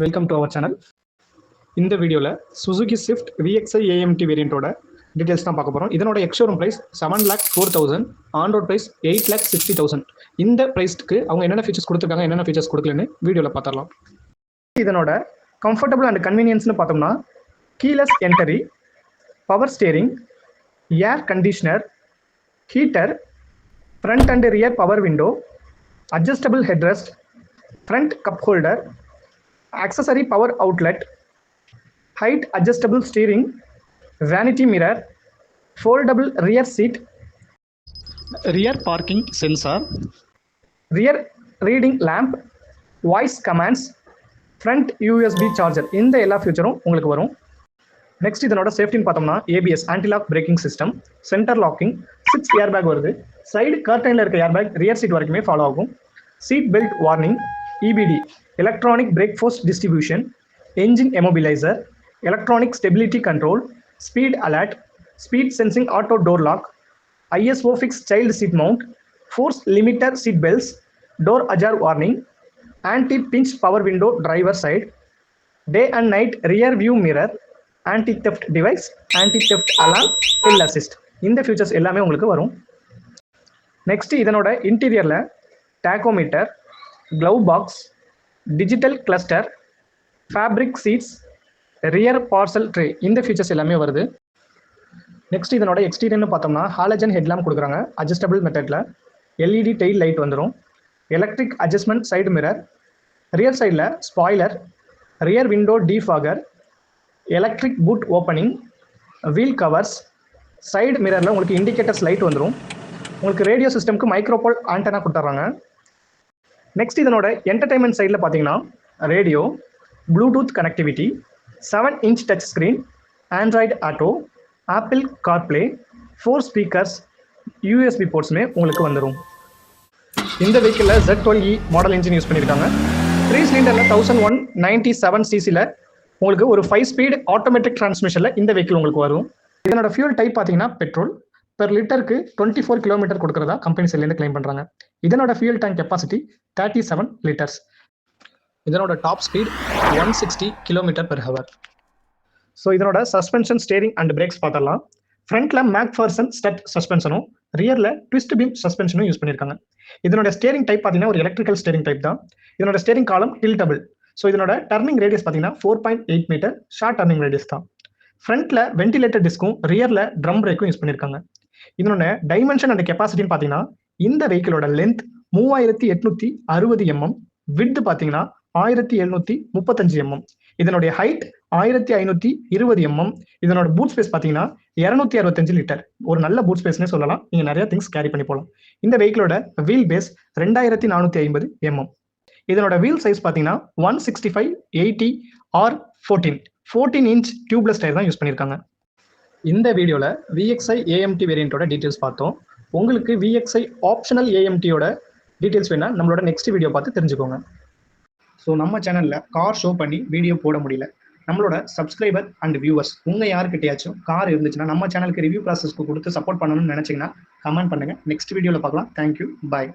Welcome to our channel. இந்த வீடியோவில் Suzuki Swift VXi AMT வேரியண்ட்டோட டீட்டெயில்ஸ் தான் பார்க்க போகிறோம். இதனோட ex showroom price 7,04,000, on road price 8,60,000. இந்த ப்ரைஸ்க்கு அவங்க என்னென்ன ஃபீச்சர்ஸ் கொடுத்துருக்காங்க, என்னென்ன ஃபீச்சர்ஸ் கொடுக்கலன்னு வீடியோவில் பார்த்துடலாம். இதனோட கம்ஃபர்டபுள் அண்ட் கன்வீனியன்ஸ்னு பார்த்தோம்னா keyless entry, power steering, air conditioner, heater, front and rear power window, adjustable headrest, front cup holder, accessory power outlet, height adjustable steering, vanity mirror, foldable rear seat, rear parking sensor, rear reading lamp, voice commands, front USB charger. இந்த எல்லா ஃபியூச்சரும் உங்களுக்கு வரும். Next இதனோட சேஃப்டின்னு பார்த்தோம்னா ABS anti lock braking system, centre locking, 6 air bag வருது. Side கர்டைனில் இருக்க ஏர் பேக் ரியர் சீட் வரைக்குமே ஃபாலோ ஆகும். Seat belt warning, EBD electronic brake force distribution, engine immobilizer, electronic stability control, speed alert, speed sensing auto door lock, ISO fixed child seat mount, force limiter seat belts, door ajar warning, anti-pinch power window driver side, day and night rear view mirror, anti-theft device, anti-theft alarm, hill assist. இந்த features எல்லாமே உங்களுக்கு வரும். Next இதனோட இன்டீரியர்ல tachometer, glove box, digital cluster, fabric seats, rear parcel tray, இந்த features எல்லாமே வருது. Next இதனோட எக்ஸ்டீரியர்னு பார்த்தோம்னா ஹாலஜன் ஹெட்லாம்ப் கொடுக்குறாங்க. அட்ஜஸ்டபிள் மெத்தடில் LED டெயில் லைட் வந்துடும். Electric adjustment side mirror, rear சைடில் spoiler, rear window defogger, electric boot opening, wheel covers, side மிரரில் உங்களுக்கு இண்டிகேட்டர்ஸ் லைட் வந்துடும். உங்களுக்கு ரேடியோ சிஸ்டம்க்கு மைக்ரோபோல் ஆண்டனா கொடுத்துட்றாங்க. நெக்ஸ்ட் இதனோட என்டர்டைன்மெண்ட் சைடில் பார்த்தீங்கன்னா radio, Bluetooth connectivity, 7 inch touch screen, Android Auto, Apple CarPlay, 4 speakers, USB போர்ட்ஸுமே உங்களுக்கு வந்துடும். இந்த வெஹிக்கிளில் Z12E மாடல் இன்ஜின் யூஸ் பண்ணியிருக்காங்க. 3 சிலிண்டரில் 1197 cc உங்களுக்கு ஒரு 5 ஸ்பீட் ஆட்டோமேட்டிக் டிரான்ஸ்மிஷனில் இந்த வெஹிக்கிள் உங்களுக்கு வரும். இதனோட ஃபியூல் டைப் பார்த்தீங்கன்னா பெட்ரோல். பெர் லிட்டருக்கு 24 கிலோமீட்டர் கொடுக்குறதா கம்பெனி சைட்லேருந்து கிளைம் பண்ணுறாங்க. இதனோட ஃபியூல் டேங்க் கெப்பாசிட்டி 37 லிட்டர்ஸ். இதனோட டாப் ஸ்பீட் 160 km/h. ஸோ இதனோட சஸ்பென்ஷன், ஸ்டேரிங் அண்ட் பிரேக்ஸ் பார்த்தலாம். ஃப்ரண்ட்ல மேக்ஃபர்சன் ஸ்டட் சஸ்பென்ஷனும், ரியர்ல ட்விஸ்ட் பீம் சஸ்பென்ஷனும் யூஸ் பண்ணியிருக்காங்க. இதனோட ஸ்டேரிங் டைப் பார்த்தீங்கன்னா ஒரு எலக்ட்ரிக்கல் ஸ்டேரிங் டைப் தான். இதனோட ஸ்டேரிங் காலம் டில்டபிள். ஸோ இதனோட டர்னிங் ரேடியஸ் பார்த்தீங்கன்னா 4.8 மீட்டர் ஷார்ட் டர்னிங் ரேடியஸ் தான். ஃப்ரண்ட்ல வென்டிலேட்டர் டிஸ்க்கும் ரியர்ல ட்ரம் பிரேக்கும் யூஸ் பண்ணியிருக்காங்க. இதனோட டைமென்ஷன் அண்ட் கெப்பாசிட்டின்னு பார்த்தீங்கன்னா இந்த வெஹிக்கிளோட லென்த் 3860 mm, விட்த் பார்த்தீங்கன்னா 1735 mm, இதனுடைய ஹைட் 1520 mm, இதனோட பூட் ஸ்பேஸ் பார்த்தீங்கன்னா 265 லிட்டர். ஒரு நல்ல பூட் ஸ்பேஸ்னே சொல்லலாம். நீங்க நிறைய திங்ஸ் கேரி பண்ணி போகலாம். இந்த வெஹிக்கிளோட வீல் பேஸ் 2450 mm. இதனோட வீல் சைஸ் பார்த்தீங்கன்னா 165/80 or 14 இன்ச் டியூப்லெஸ் டயர் தான் யூஸ் பண்ணியிருக்காங்க. இந்த வீடியோவில் VXi AMT வேரியண்ட்டோட டீட்டெயில்ஸ் பார்த்தோம். உங்களுக்கு VXi ஆப்ஷனல் AMTயோட டீட்டெயில்ஸ் வேணால் நம்மளோட நெக்ஸ்ட் வீடியோ பார்த்து தெரிஞ்சுக்கோங்க. ஸோ நம்ம சேனலில் கார் ஷோ பண்ணி வீடியோ போட முடியல. நம்மளோட சப்ஸ்கிரைபர் அண்ட் வியூவர்ஸ் உங்கள் யாருக்கிட்டையாச்சும் கார் இருந்துச்சுன்னா நம்ம சேனலுக்கு ரிவ்யூ ப்ராசஸ்க்கு கொடுத்து சப்போர்ட் பண்ணணும்னு நினச்சிங்கன்னா கமெண்ட் பண்ணுங்கள். நெக்ஸ்ட் வீடியோவில் பார்க்கலாம். தேங்க்யூ, பாய்.